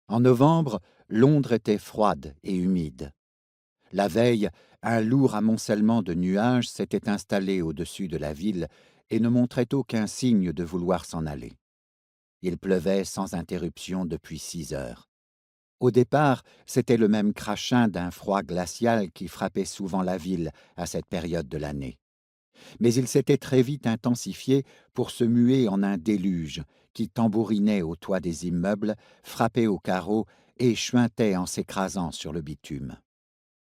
En novembre, Londres était froide et humide. La veille, un lourd amoncellement de nuages s'était installé au-dessus de la ville et ne montrait aucun signe de vouloir s'en aller. Il pleuvait sans interruption depuis 6 heures. Au départ, c'était le même crachin d'un froid glacial qui frappait souvent la ville à cette période de l'année. Mais il s'était très vite intensifié pour se muer en un déluge qui tambourinait au toit des immeubles, frappait aux carreaux et chuintait en s'écrasant sur le bitume.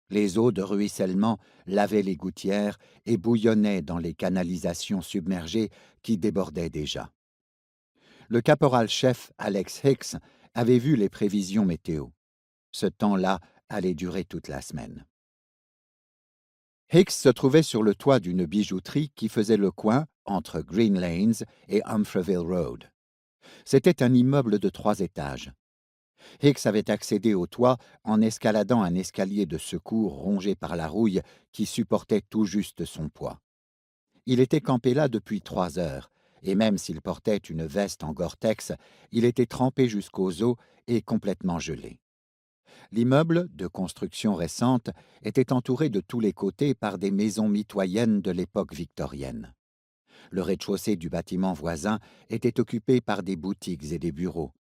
Les eaux de ruissellement lavaient les gouttières et bouillonnaient dans les canalisations submergées qui débordaient déjà. Le caporal-chef Alex Hicks avait vu les prévisions météo. Ce temps-là allait durer toute la semaine. Hicks se trouvait sur le toit d'une bijouterie qui faisait le coin entre Green Lanes et Humphreyville Road. C'était un immeuble de 3 étages. Hicks avait accédé au toit en escaladant un escalier de secours rongé par la rouille qui supportait tout juste son poids. Il était campé là depuis 3 heures, et même s'il portait une veste en Gore-Tex, il était trempé jusqu'aux os et complètement gelé. L'immeuble, de construction récente, était entouré de tous les côtés par des maisons mitoyennes de l'époque victorienne. Le rez-de-chaussée du bâtiment voisin était occupé par des boutiques et des bureaux,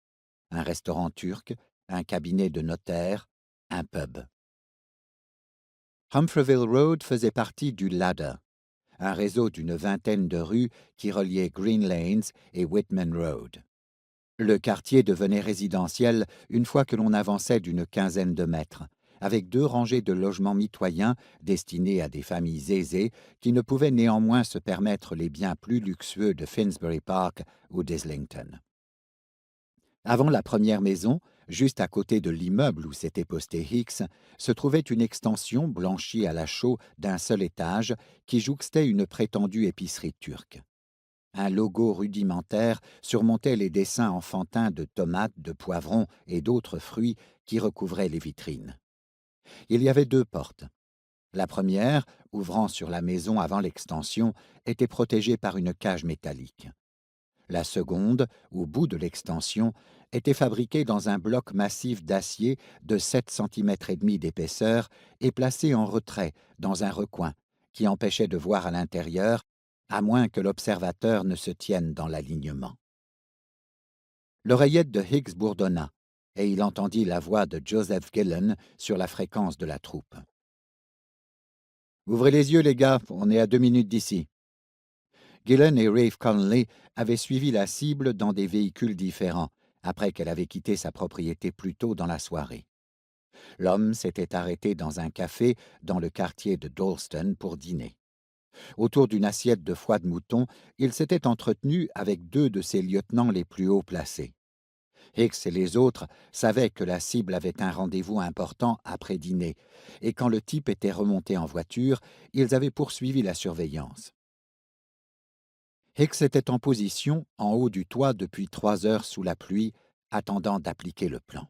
un restaurant turc, un cabinet de notaire, un pub. Humphreyville Road faisait partie du Ladder, un réseau d'une vingtaine de rues qui reliait Green Lanes et Whitman Road. Le quartier devenait résidentiel une fois que l'on avançait d'une quinzaine de mètres, avec 2 rangées de logements mitoyens destinés à des familles aisées qui ne pouvaient néanmoins se permettre les biens plus luxueux de Finsbury Park ou d'Islington. Avant la première maison, juste à côté de l'immeuble où s'était posté Hicks, se trouvait une extension blanchie à la chaux d'un seul étage qui jouxtait une prétendue épicerie turque. Un logo rudimentaire surmontait les dessins enfantins de tomates, de poivrons et d'autres fruits qui recouvraient les vitrines. Il y avait 2 portes. La première, ouvrant sur la maison avant l'extension, était protégée par une cage métallique. La seconde, au bout de l'extension, était fabriquée dans un bloc massif d'acier de 7,5 cm d'épaisseur et placée en retrait dans un recoin qui empêchait de voir à l'intérieur, à moins que l'observateur ne se tienne dans l'alignement. L'oreillette de Hicks bourdonna, et il entendit la voix de Joseph Gillen sur la fréquence de la troupe. « Ouvrez les yeux, les gars, on est à 2 minutes d'ici. » Gillen et Rafe Conley avaient suivi la cible dans des véhicules différents, après qu'elle avait quitté sa propriété plus tôt dans la soirée. L'homme s'était arrêté dans un café dans le quartier de Dalston pour dîner. Autour d'une assiette de foie de mouton, il s'était entretenu avec 2 de ses lieutenants les plus haut placés. Hicks et les autres savaient que la cible avait un rendez-vous important après dîner, et quand le type était remonté en voiture, ils avaient poursuivi la surveillance. Hicks était en position, en haut du toit depuis 3 heures sous la pluie, attendant d'appliquer le plan.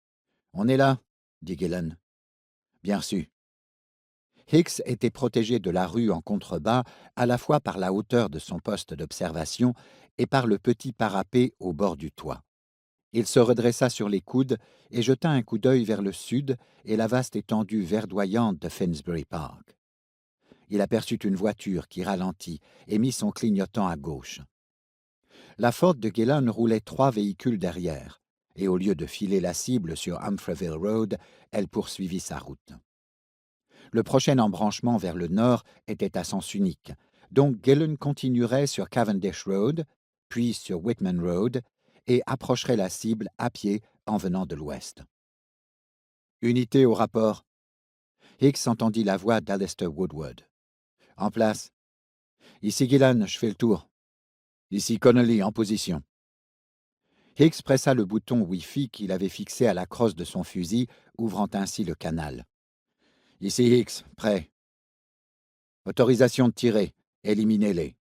« On est là, » dit Gillen. « Bien reçu. » Hicks était protégé de la rue en contrebas à la fois par la hauteur de son poste d'observation et par le petit parapet au bord du toit. Il se redressa sur les coudes et jeta un coup d'œil vers le sud et la vaste étendue verdoyante de Finsbury Park. Il aperçut une voiture qui ralentit et mit son clignotant à gauche. La Ford de Gillen roulait 3 véhicules derrière, et au lieu de filer la cible sur Humphreyville Road, elle poursuivit sa route. Le prochain embranchement vers le nord était à sens unique, donc Gillen continuerait sur Cavendish Road, puis sur Whitman Road, et approcherait la cible à pied en venant de l'ouest. « Unité au rapport. » Hicks entendit la voix d'Alister Woodward. « En place. Ici Gillen, je fais le tour. Ici Connolly, en position. » Hicks pressa le bouton Wi-Fi qu'il avait fixé à la crosse de son fusil, ouvrant ainsi le canal. « Ici Hicks, prêt. Autorisation de tirer. Éliminez-les. »